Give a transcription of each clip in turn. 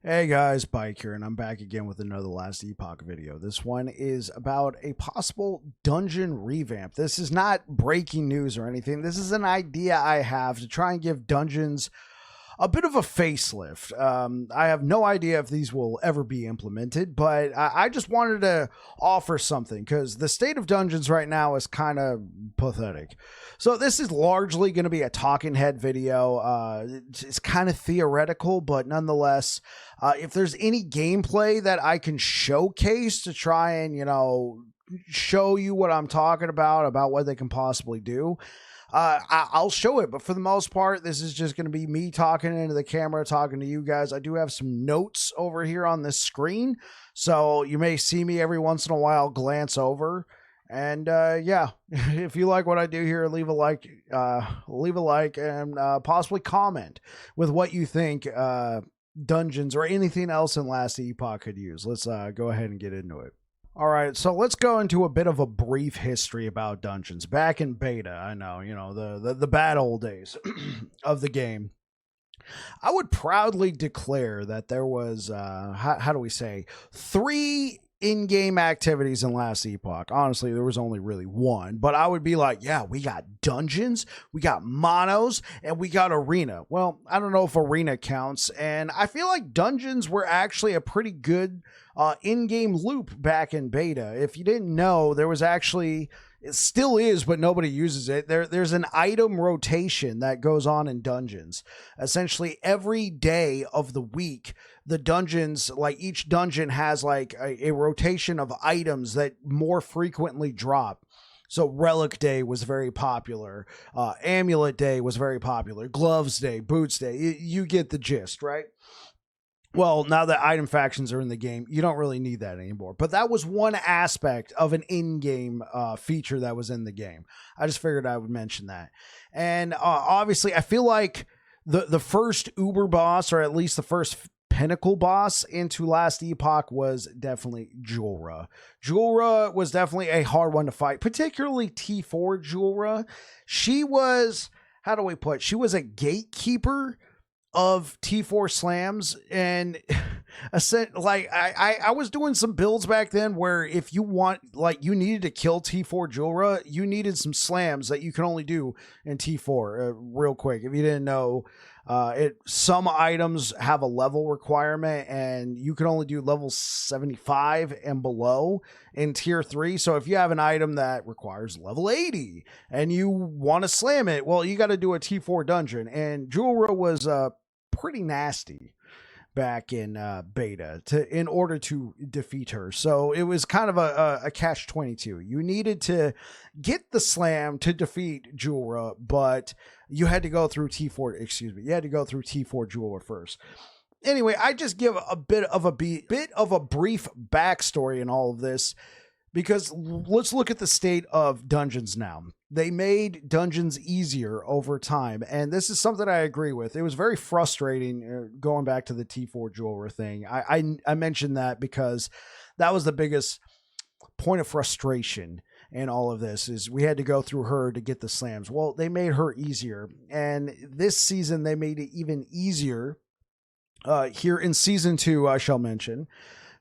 Hey guys, Bike here, and I'm back again with another Last Epoch video. This one is about a possible dungeon revamp. This is not breaking news or anything. This is an idea I have to try and give dungeons a bit of a facelift. I have no idea if these will ever be implemented, but I just wanted to offer something because the state of dungeons right now is kind of pathetic. So this is largely going to be a talking head video. It's kind of theoretical, but nonetheless, if there's any gameplay that I can showcase to try and, show you what I'm talking about what they can possibly do, I'll show it. But for the most part, this is just going to be me talking into the camera, talking to you guys. I do have some notes over here on this screen, so you may see me every once in a while glance over. And yeah, if you like what I do here, leave a like, and possibly comment with what you think dungeons or anything else in Last Epoch could use. Let's go ahead and get into it. All right, so let's go into a bit of a brief history about dungeons. Back in beta, I know, the bad old days of the game, I would proudly declare that there was, how do we say, 3 in-game activities in Last Epoch. Honestly, there was only really one, but I would be like, yeah, we got dungeons, we got monos, and we got arena. Well, I don't know if arena counts, and I feel like dungeons were actually a pretty good in-game loop back in beta. If you didn't know, there was actually, it still is, but nobody uses it. There's an item rotation that goes on in dungeons. Essentially, every day of the week, the dungeons, like each dungeon has like a rotation of items that more frequently drop. So Relic Day was very popular. Amulet Day was very popular. Gloves Day, Boots Day. You get the gist, right? Well, now that item factions are in the game, you don't really need that anymore. But that was one aspect of an in-game feature that was in the game. I just figured I would mention that. And obviously, I feel like the first Uber boss, or at least the first pinnacle boss into Last Epoch, was definitely Julra. Julra was definitely a hard one to fight, particularly T4 Julra. She was, how do we put, she was a gatekeeper of T4 slams, and I was doing some builds back then where if you you needed to kill T4 Julra, you needed some slams that you can only do in T4 real quick. If you didn't know, some items have a level requirement and you can only do level 75 and below in tier 3. So if you have an item that requires level 80 and you want to slam it, well, you got to do a T4 dungeon, and Julra was pretty nasty back in beta in order to defeat her. So it was kind of a catch-22. You needed to get the slam to defeat Julra, but you had to go through T4 Julra first. Anyway, I just give a bit of a brief backstory in all of this, because let's look at the state of dungeons now. They made dungeons easier over time, and this is something I agree with. It was very frustrating going back to the T4 Julra thing. I mentioned that because that was the biggest point of frustration in all of this, is we had to go through her to get the slams. Well, they made her easier, and this season they made it even easier. Here in Season 2, I shall mention.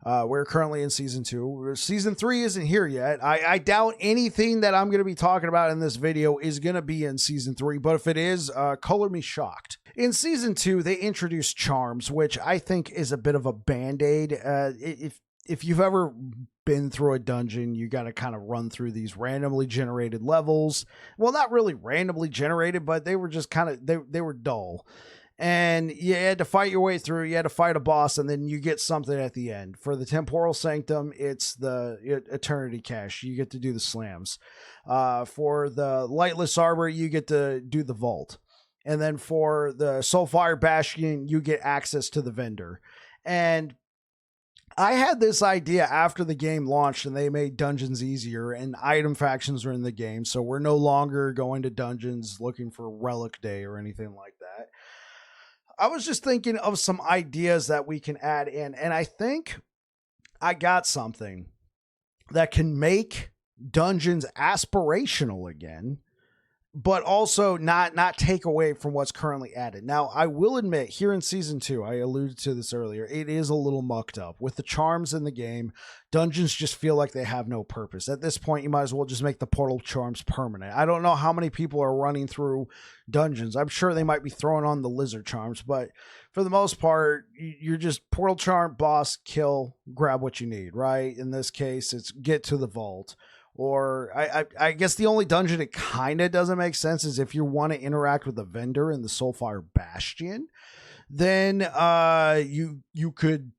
We're currently in Season 2. Season 3 isn't here yet. I doubt anything that I'm going to be talking about in this video is going to be in Season 3, but if it is, color me shocked. In Season 2, they introduced charms, which I think is a bit of a band-aid. If you've ever been through a dungeon, you got to kind of run through these randomly generated levels. Well, not really randomly generated, but they were just kind of, they were dull. And you had to fight your way through. You had to fight a boss, and then you get something at the end. For the Temporal Sanctum, it's the Eternity Cache. You get to do the slams. For the Lightless Arbor, you get to do the vault. And then for the Soulfire Bastion, you get access to the vendor. And I had this idea after the game launched and they made dungeons easier and item factions are in the game. So we're no longer going to dungeons looking for Relic Day or anything like that. I was just thinking of some ideas that we can add in, and I think I got something that can make dungeons aspirational again but also not take away from what's currently added. Now, I will admit, here in season 2, I alluded to this earlier, it is a little mucked up with the charms in the game. Dungeons just feel like they have no purpose. At this point, you might as well just make the portal charms permanent. I don't know how many people are running through dungeons. I'm sure they might be throwing on the lizard charms, but for the most part, you're just portal charm, boss, kill, grab what you need, right? In this case, it's get to the vault. Or I guess the only dungeon it kind of doesn't make sense is if you want to interact with the vendor in the Soulfire Bastion, then you could,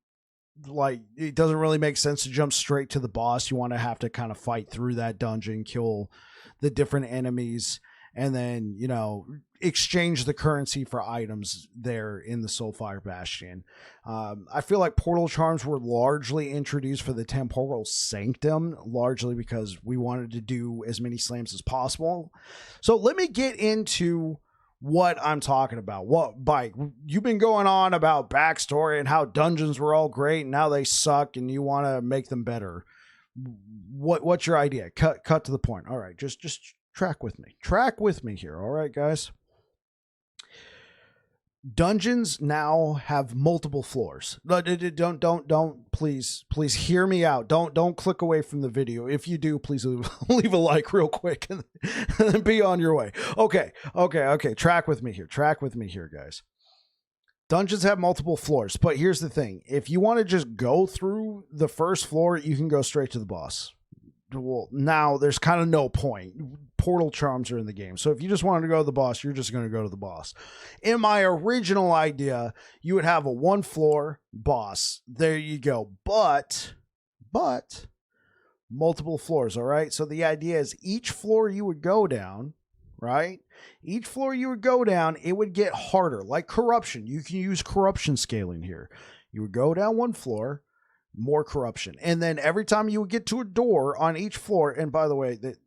like, it doesn't really make sense to jump straight to the boss. You want to have to kind of fight through that dungeon, kill the different enemies, and then, you know, exchange the currency for items there in the Soulfire Bastion. I feel like portal charms were largely introduced for the Temporal Sanctum, largely because we wanted to do as many slams as possible. So let me get into what I'm talking about. What, Bike, you've been going on about backstory and how dungeons were all great and now they suck and you want to make them better. What's your idea? Cut to the point. All right, just track with me here. All right, guys. Dungeons now have multiple floors. Don't please hear me out. Don't click away from the video. If you do, please leave a like real quick and then be on your way. Okay. Track with me here, guys. Dungeons have multiple floors, but here's the thing. If you want to just go through the first floor, you can go straight to the boss. Well, now there's kind of no point. Portal charms are in the game. So if you just wanted to go to the boss, you're just going to go to the boss. In my original idea, you would have a 1-floor boss. There you go. But multiple floors, all right? So the idea is each floor you would go down, right? Each floor you would go down, it would get harder. Like corruption. You can use corruption scaling here. You would go down 1 floor, more corruption. And then every time you would get to a door on each floor, and by the way, that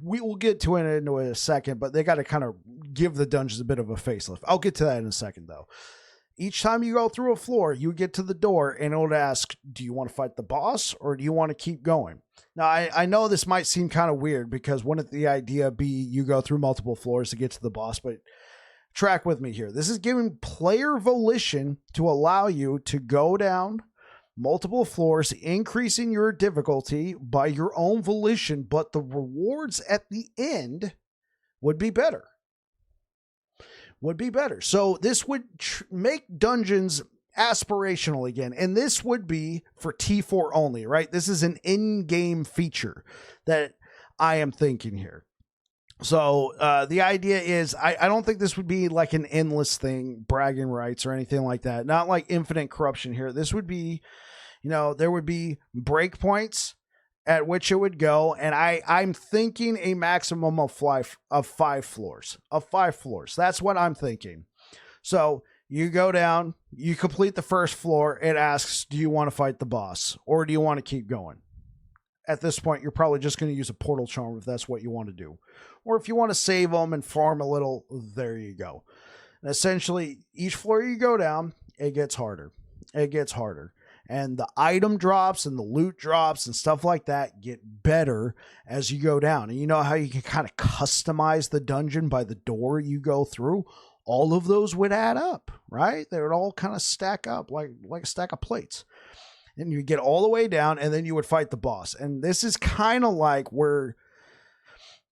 we will get to it in a second, but they got to kind of give the dungeons a bit of a facelift. I'll get to that in a second, though. Each time you go through a floor, you get to the door, and it would ask, do you want to fight the boss, or do you want to keep going? Now, I know this might seem kind of weird, because wouldn't the idea be you go through multiple floors to get to the boss, but track with me here. This is giving player volition to allow you to go down multiple floors, increasing your difficulty by your own volition, but the rewards at the end would be better. So this would make dungeons aspirational again, and this would be for T4 only, right? This is an in-game feature that I am thinking here. So the idea is, I don't think this would be like an endless thing, bragging rights or anything like that. Not like infinite corruption here. This would be, you know, there would be breakpoints at which it would go, and I'm thinking a maximum of 5 floors. That's what I'm thinking. So you go down, you complete the first floor. It asks, do you want to fight the boss, or do you want to keep going? At this point, you're probably just going to use a portal charm if that's what you want to do. Or if you want to save them and farm a little, there you go. And essentially, each floor you go down, it gets harder. And the item drops and the loot drops and stuff like that get better as you go down. And you know how you can kind of customize the dungeon by the door you go through? All of those would add up, right? They would all kind of stack up like a stack of plates. And you get all the way down, and then you would fight the boss. And this is kind of like where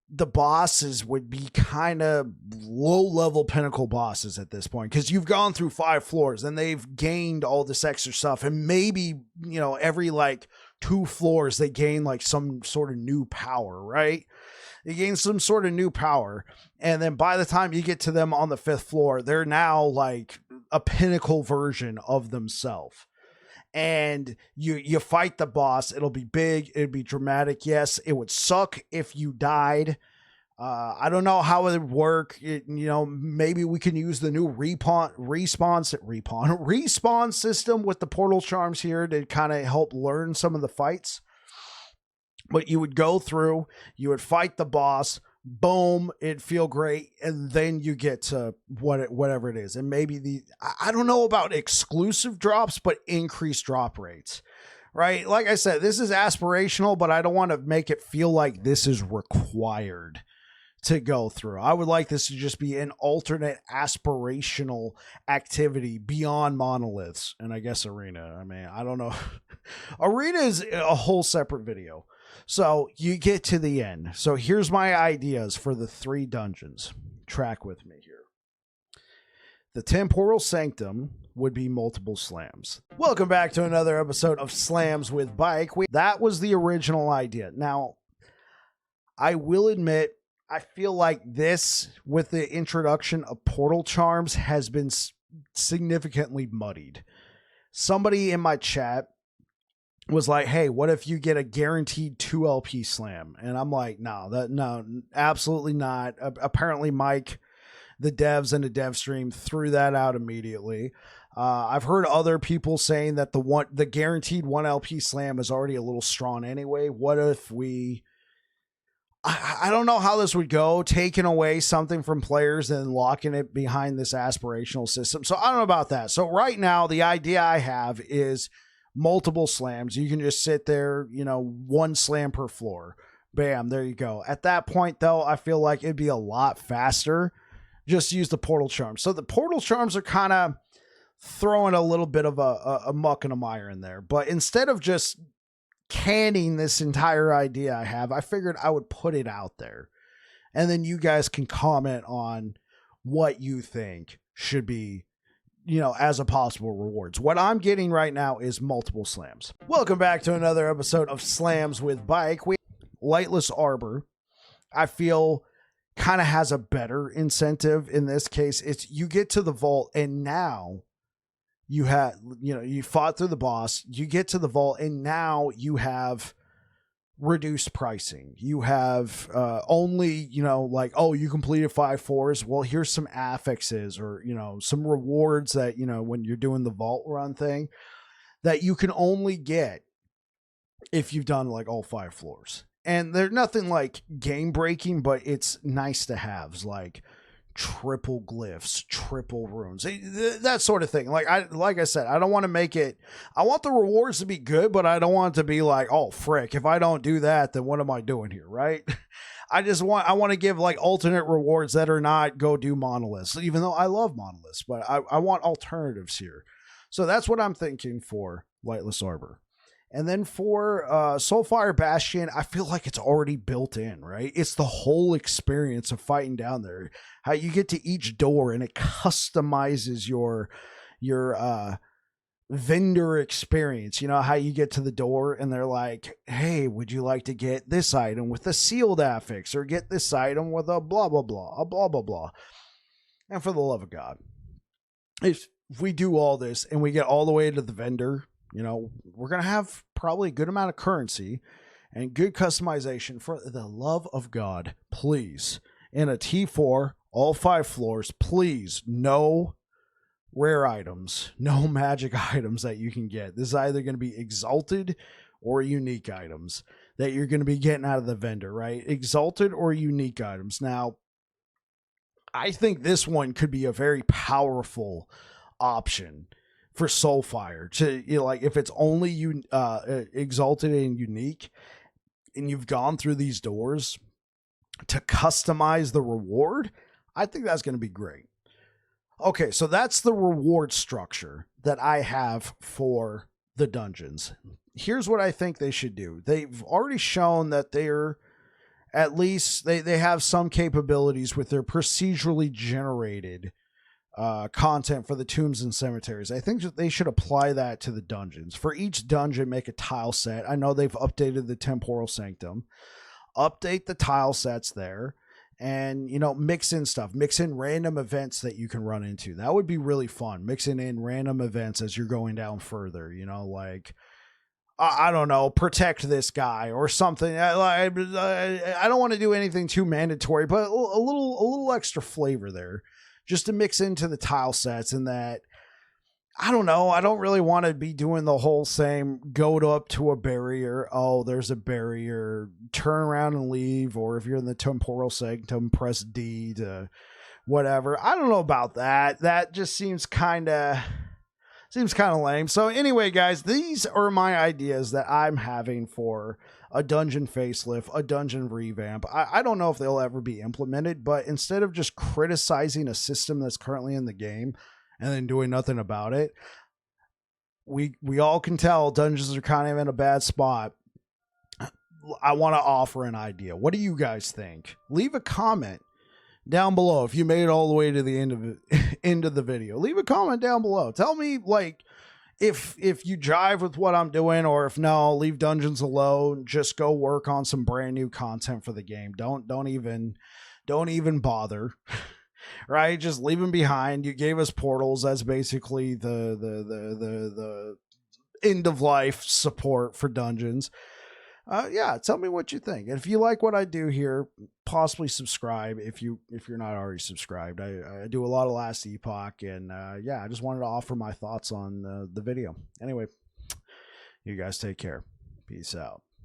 the bosses would be kind of low-level pinnacle bosses at this point, because you've gone through 5 floors, and they've gained all this extra stuff. And maybe, you know, every like 2 floors, they gain like some sort of new power, right? They gain some sort of new power. And then by the time you get to them on the 5th floor, they're now like a pinnacle version of themselves. And you fight the boss. It'll be big. It'll be dramatic. Yes, it would suck if you died. I don't know how it would work. Maybe we can use the new respawn system with the portal charms here to kind of help learn some of the fights. But you would go through, you would fight the boss. Boom, it'd feel great, and then you get to whatever it is, and maybe I don't know about exclusive drops, but increased drop rates, right? Like I said, this is aspirational, but I don't want to make it feel like this is required. to go through. I would like this to just be an alternate aspirational activity beyond monoliths and I guess arena. I mean, I don't know. Arena is a whole separate video. So you get to the end. So here's my ideas for the 3 dungeons. Track with me here. The Temporal Sanctum would be multiple slams. Welcome back to another episode of Slams with Bike. That was the original idea. Now, I will admit, I feel like this, with the introduction of portal charms, has been significantly muddied. Somebody in my chat was like, hey, what if you get a guaranteed 2 LP slam? And I'm like, no, absolutely not. Apparently Mike, the devs and the dev stream, threw that out immediately. I've heard other people saying that the guaranteed 1 LP slam is already a little strong anyway. What if I don't know how this would go, taking away something from players and locking it behind this aspirational system. So I don't know about that. So right now, the idea I have is multiple slams. You can just sit there, 1 slam per floor. Bam, there you go. At that point, though, I feel like it'd be a lot faster. Just use the portal charms. So the portal charms are kind of throwing a little bit of a muck and a mire in there. But instead of just canning this entire idea I have, I figured I would put it out there. And then you guys can comment on what you think should be, as a possible rewards. What I'm getting right now is multiple slams. Welcome back to another episode of Slams with Bike. Lightless Arbor, I feel, kind of has a better incentive in this case. It's you get to the vault and now you fought through the boss, you get to the vault and now you have reduced pricing. You have only, you completed 5 floors. Well, here's some affixes or, some rewards that, when you're doing the vault run thing that you can only get if you've done like all 5 floors. And they're nothing like game breaking, but it's nice to haves, like triple glyphs, triple runes, that sort of thing. Like I said, I don't want to make it, I want the rewards to be good, but I don't want it to be like, oh frick, if I don't do that, then what am I doing here, right? I want to give like alternate rewards that are not go do monoliths, even though I love monoliths, but I want alternatives here. So that's what I'm thinking for Lightless Arbor. And then for Soulfire Bastion, I feel like it's already built in, right? It's the whole experience of fighting down there. How you get to each door and it customizes your vendor experience. How you get to the door and they're like, hey, would you like to get this item with a sealed affix or get this item with a blah, blah, blah, a blah, blah, blah. And for the love of God, if we do all this and we get all the way to the vendor, we're going to have probably a good amount of currency and good customization. For the love of God, please, in a T4, all 5 floors, please, no rare items, no magic items that you can get. This is either going to be exalted or unique items that you're going to be getting out of the vendor, right? Exalted or unique items. Now, I think this one could be a very powerful option for Soulfire to, if it's only exalted and unique and you've gone through these doors to customize the reward, I think that's going to be great. Okay, so that's the reward structure that I have for the dungeons. Here's what I think they should do. They've already shown that they're at least they have some capabilities with their procedurally generated content for the tombs and cemeteries. I think that they should apply that to the dungeons. For each dungeon, make a tile set. I know they've updated the Temporal Sanctum. Update the tile sets there and, mix in stuff. Mix in random events that you can run into. That would be really fun. Mixing in random events as you're going down further, like, I don't know, protect this guy or something. I don't want to do anything too mandatory, but a little extra flavor there, just to mix into the tile sets. And that, I don't know, I don't really want to be doing the whole same go up to a barrier. Oh, there's a barrier, turn around and leave. Or if you're in the Temporal Sanctum, press D to whatever. I don't know about that. That just seems kind of, Seems kind of lame. So anyway, guys, these are my ideas that I'm having for a dungeon facelift, a dungeon revamp. I don't know if they'll ever be implemented, but instead of just criticizing a system that's currently in the game and then doing nothing about it, we all can tell dungeons are kind of in a bad spot. I want to offer an idea. What do you guys think? Leave a comment down below if you made it all the way to the end of the video. Leave a comment down below. Tell me, like, if you jive with what I'm doing, or if no, leave dungeons alone. Just go work on some brand new content for the game. Don't even bother. Right? Just leave them behind. You gave us portals. That's basically the end of life support for dungeons. Yeah, tell me what you think. And if you like what I do here, possibly subscribe if you're not already subscribed. I do a lot of Last Epoch, and yeah, I just wanted to offer my thoughts on the video. Anyway, you guys take care. Peace out.